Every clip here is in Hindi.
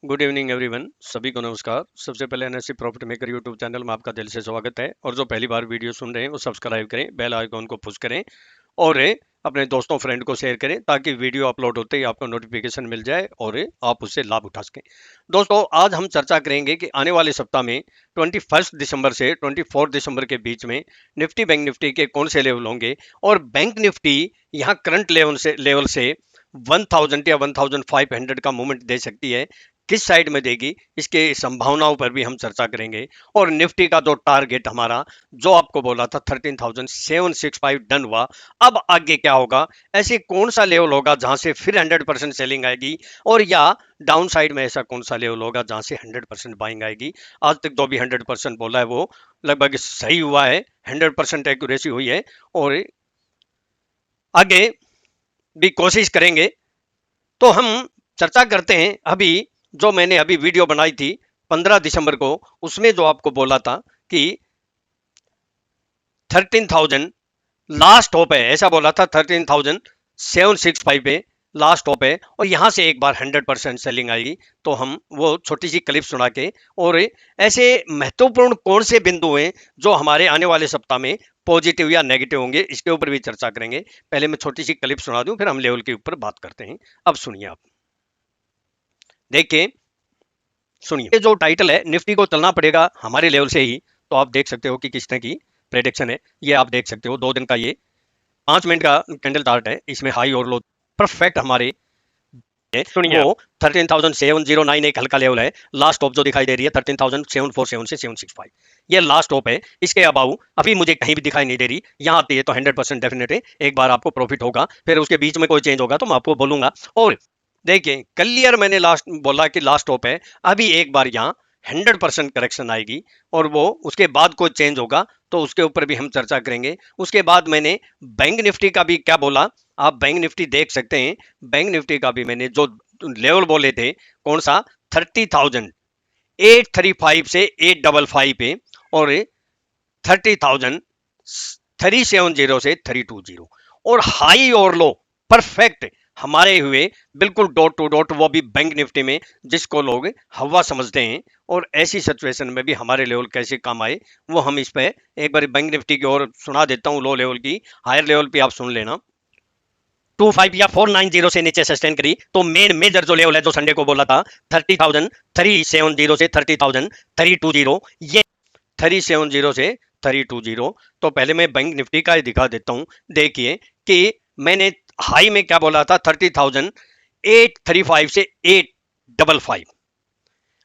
गुड इवनिंग एवरीवन, सभी को नमस्कार। सबसे पहले NSC profit maker YouTube channel में आपका दिल से स्वागत है। और जो पहली बार वीडियो सुन रहे हैं वो सब्सक्राइब करें, बेल आइकॉन को पुश करें और अपने दोस्तों फ्रेंड को शेयर करें ताकि वीडियो अपलोड होते ही आपको नोटिफिकेशन मिल जाए और आप उससे लाभ उठा सकें। दोस्तों, आज हम चर्चा करेंगे कि आने वाले सप्ताह में 21 दिसंबर से 24 दिसंबर के बीच में निफ्टी बैंक निफ्टी के कौन से लेवल होंगे और बैंक निफ्टी यहाँ करंट लेवल से 1000 या 1500 का मूवमेंट दे सकती है, किस साइड में देगी, इसके संभावनाओं पर भी हम चर्चा करेंगे। और निफ्टी का जो टारगेट हमारा जो आपको बोला था 13,765 डन हुआ, अब आगे क्या होगा, ऐसे कौन सा लेवल होगा जहां से फिर 100% सेलिंग आएगी और या डाउन साइड में ऐसा कौन सा लेवल होगा जहां से 100% बाइंग आएगी। आज तक जो भी 100% बोला है वो लगभग सही हुआ है, 100% एक्यूरेसी हुई है और आगे भी कोशिश करेंगे। तो हम चर्चा करते हैं। अभी जो मैंने अभी वीडियो बनाई थी 15 दिसंबर को, उसमें जो आपको बोला था कि 13,000 लास्ट टॉप है, ऐसा बोला था 13,765 पे लास्ट टॉप है और यहां से एक बार 100% सेलिंग आएगी। तो हम वो छोटी सी क्लिप सुना के और ऐसे महत्वपूर्ण कौन से बिंदु हैं जो हमारे आने वाले सप्ताह में पॉजिटिव या नेगेटिव होंगे, इसके ऊपर भी चर्चा करेंगे। पहले मैं छोटी सी क्लिप सुना दूं, फिर हम लेवल के ऊपर बात करते हैं। अब सुनिए, आप देखिए, सुनिए। ये जो टाइटल है, निफ्टी को चलना पड़ेगा हमारे लेवल से ही, तो आप देख सकते हो कि किस तरह की प्रेडिक्शन है। ये आप देख सकते हो 2 दिन का, ये 5 मिनट का कैंडल चार्ट है। इसमें हाई और लो परफेक्ट हमारे सुनिए। वो 13,709 एक हल्का लेवल है। लास्ट टॉप जो दिखाई दे रही है 13,747 से 765, ये लास्ट टॉप है। इसके अबाउ अभी मुझे कहीं भी दिखाई नहीं दे रही। यहाँ आती है तो 100% डेफिनेट है, एक बार आपको प्रॉफिट होगा, फिर उसके बीच में कोई चेंज होगा तो मैं आपको बोलूंगा। और देखिए, क्लियर मैंने लास्ट बोला कि लास्ट टॉप है। अभी एक बार यहाँ 100% करेक्शन आएगी और वो उसके बाद कोई चेंज होगा तो उसके ऊपर भी हम चर्चा करेंगे। उसके बाद मैंने बैंक निफ्टी का भी क्या बोला, आप बैंक निफ्टी देख सकते हैं। बैंक निफ्टी का भी मैंने जो लेवल बोले थे, कौन सा, 30,835 से 855 पे और 30,370 से 320 और हाई और लो परफेक्ट हमारे हुए, बिल्कुल डॉट टू डॉट, वो भी बैंक निफ्टी में, जिसको लोग हवा समझते हैं। और ऐसी सिचुएशन में भी हमारे लेवल कैसे काम आए वो हम इस पे एक बार बैंक निफ्टी की ओर सुना देता हूं। लो लेवल की, हायर लेवल पे आप सुन लेना। 25 या 490 से नीचे सस्टेन करी तो मेजर जो लेवल है, जो संडे को बोला था 30,370 से 30,320, ये 370 से 320। तो पहले मैं बैंक निफ्टी का ही दिखा देता हूं। देखिए कि मैंने हाई में क्या बोला था, 30,835 से 855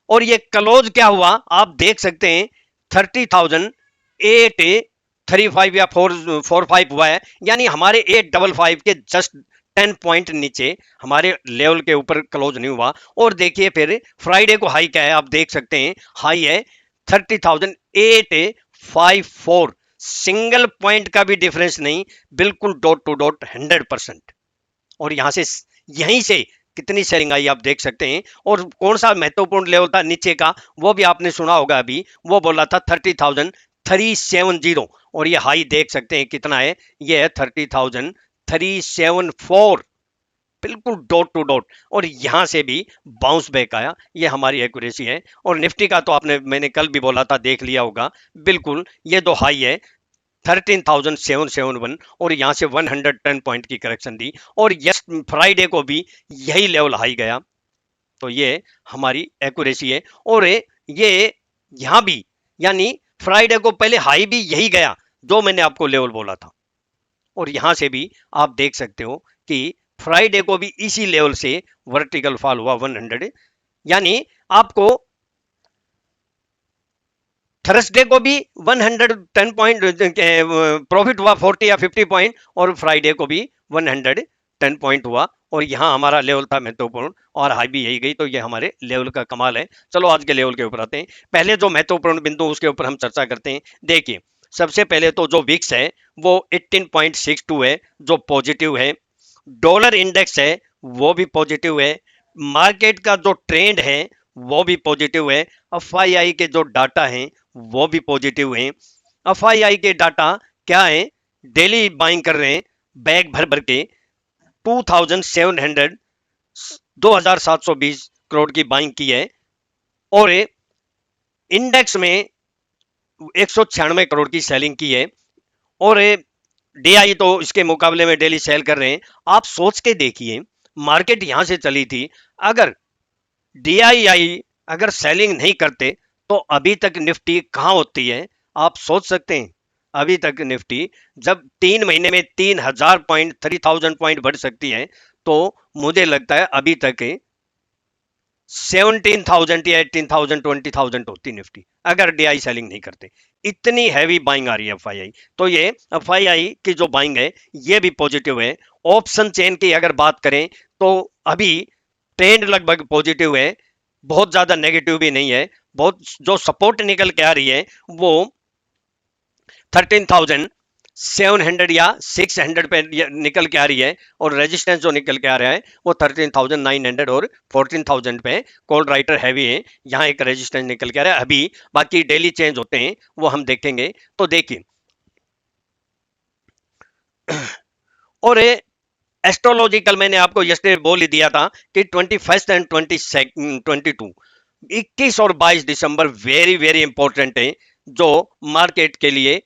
और ये क्लोज क्या हुआ आप देख सकते हैं, 30,835 या 445 हुआ है। यानी हमारे 855 के जस्ट 10 पॉइंट नीचे हमारे लेवल के ऊपर क्लोज नहीं हुआ। और देखिए फिर फ्राइडे को हाई क्या है, आप देख सकते हैं, हाई है 30,854, सिंगल पॉइंट का भी डिफरेंस नहीं, बिल्कुल डॉट टू डॉट 100%। और यहां से यहीं से कितनी सेलिंग आई आप देख सकते हैं। और कौन सा महत्वपूर्ण लेवल था नीचे का, वो भी आपने सुना होगा अभी, वो बोला था 30,370 और ये हाई देख सकते हैं कितना है, ये है 30,374, बिल्कुल डॉट टू डॉट। और यहां से भी बाउंस बैक आया, ये हमारी एक्यूरेसी है। और निफ्टी का तो आपने, मैंने कल भी बोला था, देख लिया होगा, बिल्कुल ये जो हाई है 13,771 और यहां से 110 पॉइंट की करेक्शन दी और यस फ्राइडे को भी यही लेवल हाई गया। तो ये हमारी एक्यूरेसी है। और ये यहां भी, यानी फ्राइडे को पहले हाई भी यही गया जो मैंने आपको लेवल बोला था। और यहां से भी आप देख सकते हो कि फ्राइडे को भी इसी लेवल से वर्टिकल फॉल हुआ 100, यानी आपको थर्सडे को भी 110 पॉइंट प्रॉफिट हुआ, 40 या 50 पॉइंट, और फ्राइडे को भी 110 पॉइंट हुआ। और यहां हमारा लेवल था महत्वपूर्ण और हाई भी यही गई। तो ये हमारे लेवल का कमाल है। चलो आज के लेवल के ऊपर आते हैं। पहले जो महत्वपूर्ण बिंदु उसके ऊपर हम चर्चा करते हैं। देखिए, सबसे पहले तो जो विक्स है वो 18.62 है, जो पॉजिटिव है। डॉलर इंडेक्स है वो भी पॉजिटिव है। मार्केट का जो ट्रेंड है वो भी पॉजिटिव है। एफआईआई के जो डाटा हैं वो भी पॉजिटिव हैं। एफआईआई के डाटा क्या है, डेली बाइंग कर रहे हैं बैग भर भर के 2700, 2720 करोड़ की बाइंग की है और इंडेक्स में 196 करोड़ की सेलिंग की है और डीआई तो इसके मुकाबले में डेली सेल कर रहे हैं। आप सोच के देखिए, मार्केट यहां से चली थी, अगर डीआईआई अगर सेलिंग नहीं करते तो अभी तक निफ्टी कहां होती है, आप सोच सकते हैं। अभी तक निफ्टी जब 3 महीने में 3000 पॉइंट 3000 पॉइंट बढ़ सकती है, तो मुझे लगता है अभी तक 17,000 या 18,000 20,000 होती निफ्टी, अगर डीआई सेलिंग नहीं करते। इतनी हैवी बाइंग आ रही है एफआईआई। तो ये एफआईआई की जो बाइंग है ये भी पॉजिटिव है। ऑप्शन चेन की अगर बात करें तो अभी ट्रेंड लगभग पॉजिटिव है, बहुत ज्यादा नेगेटिव भी नहीं है। बहुत जो सपोर्ट निकल के आ रही है वो 13,700 या 600 पे निकल के आ रही है और रेजिस्टेंस जो निकल के आ रहा है वो 13,900 और 14,000 पे। कॉल राइटर हैवी है, यहाँ एक रेजिस्टेंस निकल के आ रहा है। अभी बाकी डेली चेंज होते हैं वो हम देखेंगे। तो देखिए, और एस्ट्रोलॉजिकल मैंने आपको यस्टरडे बोल ही दिया था कि 21 एंड 22 21 और 22 दिसंबर वेरी वेरी इंपॉर्टेंट है, जो मार्केट के लिए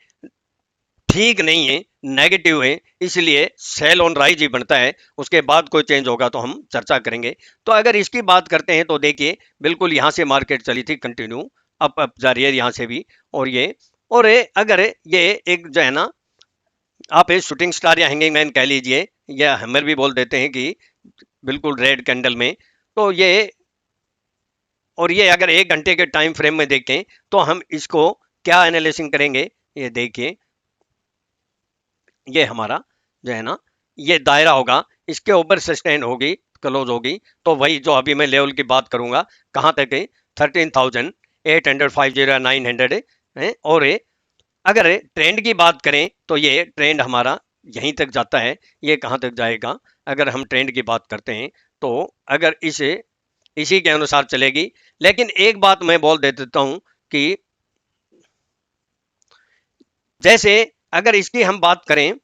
ठीक नहीं है, नेगेटिव है, इसलिए सेल ऑन राइज ही बनता है। उसके बाद कोई चेंज होगा तो हम चर्चा करेंगे। तो अगर इसकी बात करते हैं तो देखिए, बिल्कुल यहां से मार्केट चली थी कंटिन्यू अप जा रही है यहां से भी। और ये अगर ये एक जो है ना, आप ये शूटिंग स्टार या हैंगिंग मैन कह लीजिए या हैमर भी बोल देते हैं कि बिल्कुल रेड कैंडल में, तो ये और ये अगर 1 घंटे के टाइम फ्रेम में देखें तो हम इसको क्या एनालिसिस करेंगे। ये देखिए, ये हमारा जो है ना, ये दायरा होगा, इसके ऊपर सस्टेन होगी, क्लोज होगी, तो वही जो अभी मैं लेवल की बात करूंगा कहां तक है, 13,800 50 900 है। और अगर ट्रेंड की बात करें तो ये ट्रेंड हमारा यहीं तक जाता है, ये कहां तक जाएगा अगर हम ट्रेंड की बात करते हैं तो अगर इसे इसी के अनुसार चलेगी। लेकिन एक बात मैं बोल देता हूं कि जैसे अगर इसकी हम बात करें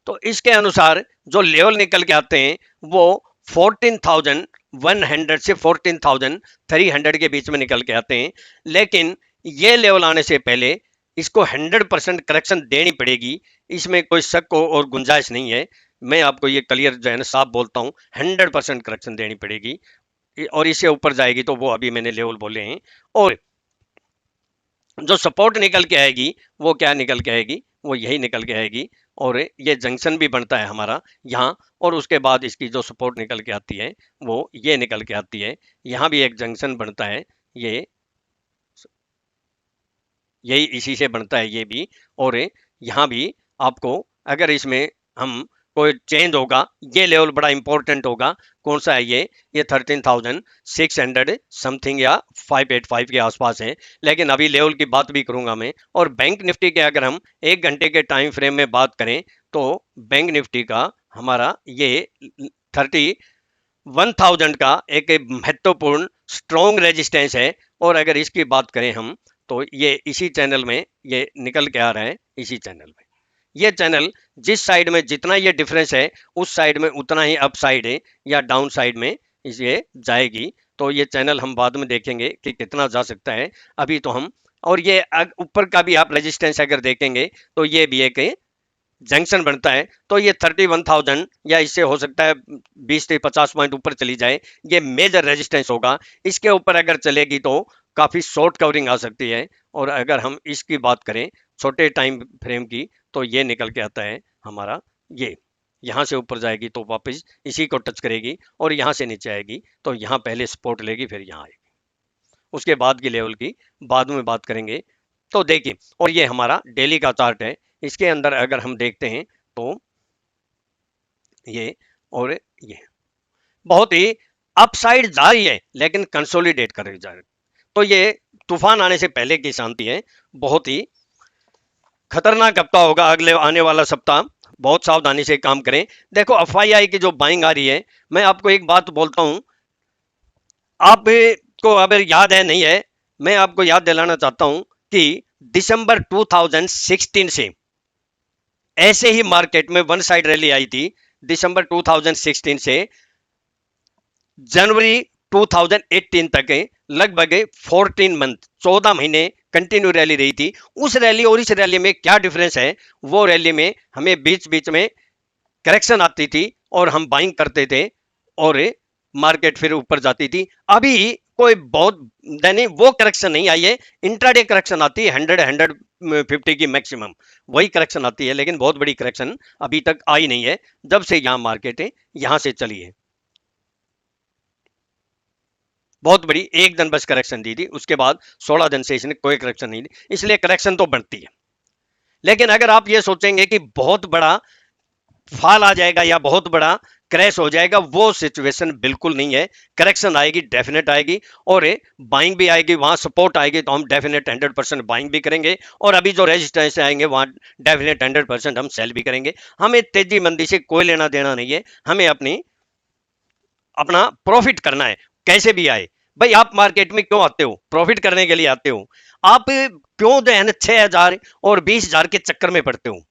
तो इसके अनुसार जो लेवल निकल के आते हैं वो 14,100 से 14,300 के बीच में निकल के आते हैं। लेकिन ये लेवल आने से पहले इसको 100% करेक्शन देनी पड़ेगी, इसमें कोई शक और गुंजाइश नहीं है। मैं आपको ये क्लियर जो है ना साफ बोलता हूँ, 100% करेक्शन देनी पड़ेगी और इससे ऊपर जाएगी तो वो अभी मैंने लेवल बोले हैं। और जो सपोर्ट निकल के आएगी वो क्या निकल के आएगी, वो यही निकल के आएगी। और ये जंक्शन भी बनता है हमारा यहाँ, और उसके बाद इसकी जो सपोर्ट निकल के आती है वो ये निकल के आती है। यहाँ भी एक जंक्शन बनता है, ये यही इसी से बनता है ये भी। और यहाँ भी आपको अगर इसमें हम कोई चेंज होगा, ये लेवल बड़ा इंपॉर्टेंट होगा। कौन सा है ये 13,600 समथिंग या 585 के आसपास है। लेकिन अभी लेवल की बात भी करूंगा मैं। और बैंक निफ्टी के अगर हम 1 घंटे के टाइम फ्रेम में बात करें तो बैंक निफ्टी का हमारा ये 31,000 का एक महत्वपूर्ण स्ट्रॉन्ग रेजिस्टेंस है। और अगर इसकी बात करें हम तो ये इसी चैनल में ये निकल के आ रहा है, इसी चैनल में। ये चैनल जिस साइड में जितना ये डिफरेंस है उस साइड में उतना ही अप साइड है या डाउन साइड में ये जाएगी। तो ये चैनल हम बाद में देखेंगे कि कितना जा सकता है। अभी तो हम, और ये ऊपर का भी आप रेजिस्टेंस अगर देखेंगे तो ये भी एक जंक्शन बनता है। तो ये 31,000 या इससे हो सकता है 20 से 50 पॉइंट ऊपर चली जाए, ये मेजर रेजिस्टेंस होगा। इसके ऊपर अगर चलेगी तो काफी शॉर्ट कवरिंग आ सकती है। और अगर हम इसकी बात करें छोटे टाइम फ्रेम की तो ये निकल के आता है हमारा, ये यहाँ से ऊपर जाएगी तो वापस इसी को टच करेगी और यहाँ से नीचे आएगी तो यहाँ पहले सपोर्ट लेगी फिर यहाँ आएगी। उसके बाद की लेवल की बाद में बात करेंगे। तो देखिए, और ये हमारा डेली का चार्ट है, इसके अंदर अगर हम देखते हैं तो ये और ये बहुत ही अपसाइड जा रही है लेकिन कंसोलिडेट कर रही जा रही है। तो ये तूफान आने से पहले की शांति है, बहुत ही खतरनाक हफ्ता होगा अगले आने वाला सप्ताह, बहुत सावधानी से काम करें। देखो एफआईआई की जो बाइंग आ रही है, मैं आपको एक बात बोलता हूं, आपको अगर याद है नहीं है, मैं आपको याद दिलाना चाहता हूं कि दिसंबर 2016 से ऐसे ही मार्केट में वन साइड रैली आई थी। दिसंबर 2016 से जनवरी 2018 तक लगभग 14 मंथ 14 महीने कंटिन्यू रैली रही थी। उस रैली और इस रैली में क्या डिफरेंस है, वो रैली में हमें बीच बीच में करेक्शन आती थी और हम बाइंग करते थे और मार्केट फिर ऊपर जाती थी। अभी कोई बहुत नहीं, वो करेक्शन नहीं आई है, इंट्राडे करेक्शन आती है 100-150 की मैक्सिमम, वही करेक्शन आती है, लेकिन बहुत बड़ी करेक्शन अभी तक आई नहीं है जब से यहाँ मार्केट है यहाँ से चली है। बहुत बड़ी एक दिन बस करेक्शन दी थी, उसके बाद 16 दिन से इसने कोई करेक्शन नहीं दी, इसलिए करेक्शन तो बढ़ती है। लेकिन अगर आप ये सोचेंगे कि बहुत बड़ा फॉल आ जाएगा या बहुत बड़ा क्रैश हो जाएगा, वो सिचुएशन बिल्कुल नहीं है। करेक्शन आएगी, डेफिनेट आएगी, और बाइंग भी आएगी, वहां सपोर्ट आएगी तो हम डेफिनेट 100% बाइंग भी करेंगे, और अभी जो रेजिस्टेंस आएंगे वहां डेफिनेट 100% हम सेल भी करेंगे। हमें तेजी मंदी से कोई लेना देना नहीं है, हमें अपना प्रॉफिट करना है कैसे भी आए। भाई आप मार्केट में क्यों आते हो, प्रॉफिट करने के लिए आते हो, आप क्यों जो है ना 6,000 और 20,000 के चक्कर में पड़ते हो।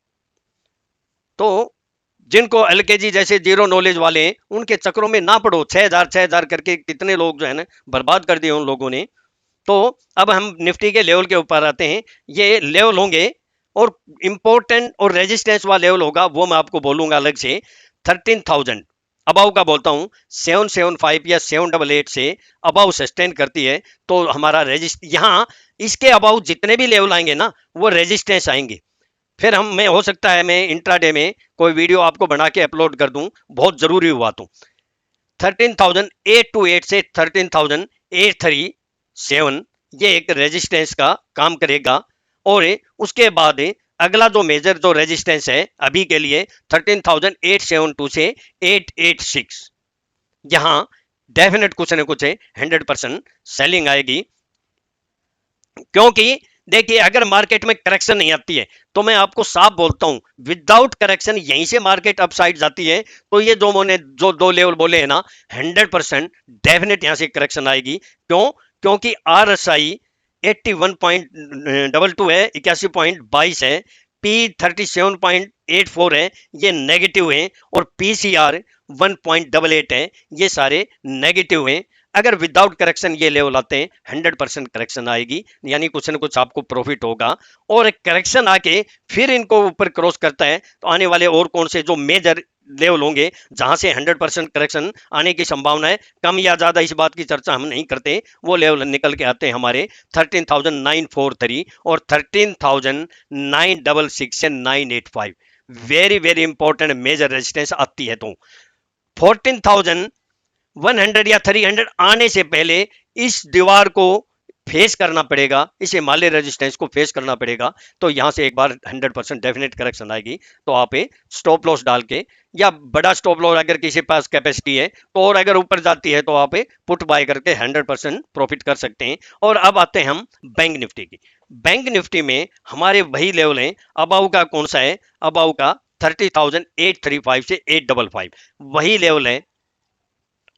तो जिनको एलकेजी जैसे जीरो नॉलेज वाले हैं उनके चक्रों में ना पड़ो, 6,000 करके कितने लोग जो है ना बर्बाद कर दिए उन लोगों ने। तो अब हम निफ्टी के लेवल के ऊपर आते हैं, ये लेवल होंगे और इंपॉर्टेंट और रेजिस्टेंस वाला लेवल होगा, वो मैं आपको बोलूंगा अलग से। 13,000 अबाव का बोलता हूं, 775 या 788 से अबाव सस्टेन करती है तो हमारा रेजिस्ट, यहाँ इसके अबाव जितने भी लेवल आएंगे ना वो रेजिस्टेंस आएंगे। फिर मैं हो सकता है मैं इंट्राडे में कोई वीडियो आपको बना के अपलोड कर दूं, बहुत जरूरी हुआ तो। 13,828 से 13,837 ये एक रेजिस्टेंस का काम करेगा, और उसके बाद अगला जो मेजर जो रेजिस्टेंस है अभी के लिए 13,872 से 886, यहां डेफिनेट कुछ न कुछ 100% सेलिंग आएगी। क्योंकि देखिए अगर मार्केट में करेक्शन नहीं आती है तो मैं आपको साफ बोलता हूं, विदाउट करेक्शन यहीं से मार्केट अपसाइड जाती है तो ये जो मैंने जो दो लेवल बोले हैं ना 100% डेफिनेट यहां से करेक्शन आएगी। क्यों? क्योंकि RSI 81.22 है, 81.22 है, P 37.84 है, ये नेगेटिव है, और PCR 1.88 है, ये सारे नेगेटिव हैं। अगर विदाउट करेक्शन ये लेवल आते हैं 100% करेक्शन आएगी, यानी कुछ ना कुछ आपको प्रॉफिट होगा। और करेक्शन आके फिर इनको ऊपर क्रॉस करता है तो आने वाले और कौन से जो मेजर लेवल होंगे जहां से 100% करेक्शन आने की संभावना है, कम या ज्यादा इस बात की चर्चा हम नहीं करते, वो लेवल निकल के आते हैं हमारे 13,943 और 13,966 से 985। Very very important major resistance आती है तो 14,100 या 300 आने से पहले इस दीवार को फेस करना पड़ेगा, इस हिमालय रेजिस्टेंस को फेस करना पड़ेगा, तो यहां से एक बार 100% डेफिनेट करेक्शन आएगी तो आप स्टॉप लॉस डाल के, या बड़ा स्टॉप लॉस अगर किसी पास कैपेसिटी है तो, और अगर ऊपर जाती है तो आप पुट बाय करके 100% प्रॉफिट कर सकते हैं। और अब आते हैं हम बैंक निफ्टी की। बैंक निफ्टी में हमारे वही लेवल हैं, अबाउ का कौन सा है, अबाउ का 30,835 से 855 वही लेवल है,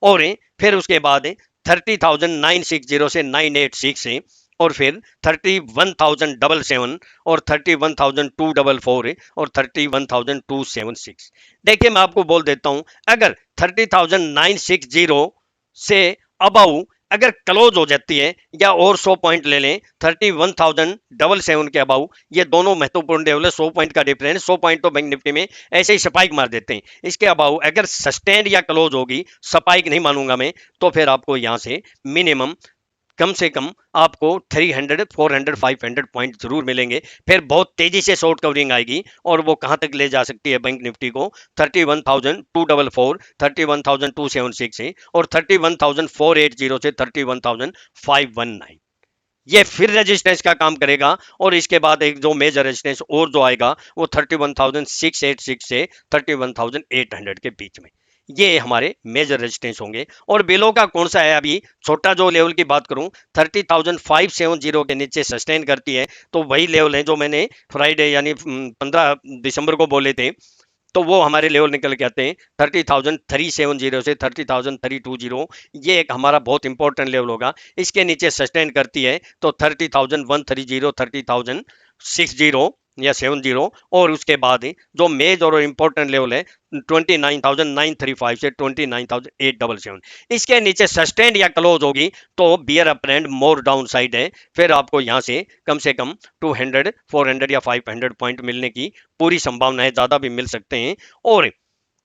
और फिर उसके बाद 30,960 से 986 है, और फिर 31,077 और 31,244 और 31,276। देखिए मैं आपको बोल देता हूं, अगर 30,960 से अबाउ अगर क्लोज हो जाती है, या और 100 पॉइंट ले लें 31,077 के अबाउ, ये दोनों महत्वपूर्ण लेवल है, 100 पॉइंट का डिफरेंस, 100 पॉइंट तो बैंक निफ्टी में ऐसे ही स्पाइक मार देते हैं, इसके अबाउ अगर सस्टेन या क्लोज होगी, स्पाइक नहीं मानूंगा मैं, तो फिर आपको यहां से मिनिमम कम से कम आपको 300, 400, 500 पॉइंट जरूर मिलेंगे। फिर बहुत तेजी से शॉर्ट कवरिंग आएगी, और वो कहां तक ले जा सकती है बैंक निफ्टी को, 31,244, 31,276 है, और 31,480 से 31,519 ये फिर रेजिस्टेंस का काम करेगा। और इसके बाद एक जो मेजर रेजिस्टेंस और जो आएगा वो 31,686 से 31,800 के बीच में, ये हमारे मेजर रेजिस्टेंस होंगे। और बिलो का कौन सा है, अभी छोटा जो लेवल की बात करूं 30,570 के नीचे सस्टेन करती है, तो वही लेवल है जो मैंने फ्राइडे यानी 15 दिसंबर को बोले थे, तो वो हमारे लेवल निकल के आते हैं 30,370 से 30,320। ये एक हमारा बहुत इंपॉर्टेंट लेवल होगा, इसके नीचे सस्टेन करती है तो 30,130, 30,060 या 70, और उसके बाद जो मेज और इंपॉर्टेंट लेवल है 29,935 से 29,877, इसके नीचे सस्टेन या क्लोज होगी तो बियर अप ट्रेंड मोर डाउन साइड है, फिर आपको यहां से कम 200, 400 या 500 पॉइंट मिलने की पूरी संभावना है, ज्यादा भी मिल सकते हैं। और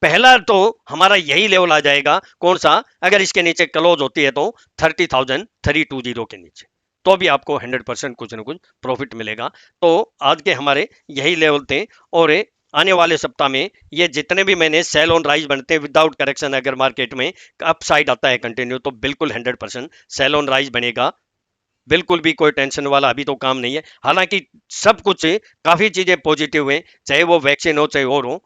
पहला तो हमारा यही लेवल आ जाएगा, कौन सा, अगर इसके नीचे क्लोज होती है तो 30,320 के नीचे, तो भी आपको 100% कुछ ना कुछ प्रॉफिट मिलेगा। तो आज के हमारे यही लेवल थे, और आने वाले सप्ताह में ये जितने भी मैंने सेल ऑन राइज बनते हैं विदाउट करेक्शन, अगर मार्केट में अप साइड आता है कंटिन्यू, तो बिल्कुल 100% सेल ऑन राइज बनेगा। बिल्कुल भी कोई टेंशन वाला अभी तो काम नहीं है, हालांकि सब कुछ काफी चीजें पॉजिटिव है, चाहे वो वैक्सीन हो चाहे और हो।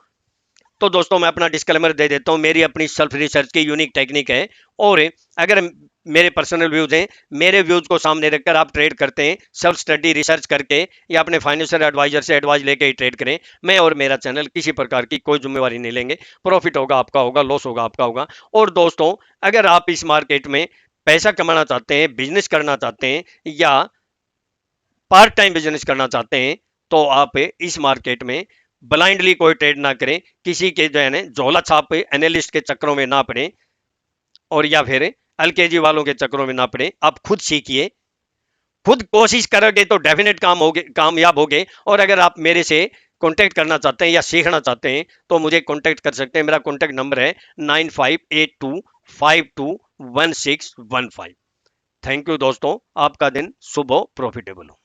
तो दोस्तों मैं अपना डिस्क्लेमर दे देता हूँ, मेरी अपनी सेल्फ रिसर्च की यूनिक टेक्निक है, और अगर मेरे पर्सनल व्यूज हैं, मेरे व्यूज को सामने रखकर आप ट्रेड करते हैं, सेल्फ स्टडी रिसर्च करके या अपने फाइनेंशियल एडवाइजर से एडवाइस लेके ही ट्रेड करें। मैं और मेरा चैनल किसी प्रकार की कोई जिम्मेवारी नहीं लेंगे, प्रॉफिट होगा आपका होगा, लॉस होगा आपका होगा। और दोस्तों अगर आप इस मार्केट में पैसा कमाना चाहते हैं, बिजनेस करना चाहते हैं या पार्ट टाइम बिजनेस करना चाहते हैं, तो आप इस मार्केट में ब्लाइंडली कोई ट्रेड ना करें, किसी के जो है ना झोला छाप एनालिस्ट के चक्रों में ना पड़े, और या फिर एलकेजी वालों के चक्रों में ना पड़े। आप खुद सीखिए, खुद कोशिश करोगे तो डेफिनेट कामयाब होगे। और अगर आप मेरे से कांटेक्ट करना चाहते हैं या सीखना चाहते हैं तो मुझे कांटेक्ट कर सकते हैं, मेरा कांटेक्ट नंबर है 9582521615। थैंक यू दोस्तों, आपका दिन शुभ हो, प्रॉफिटेबल हो।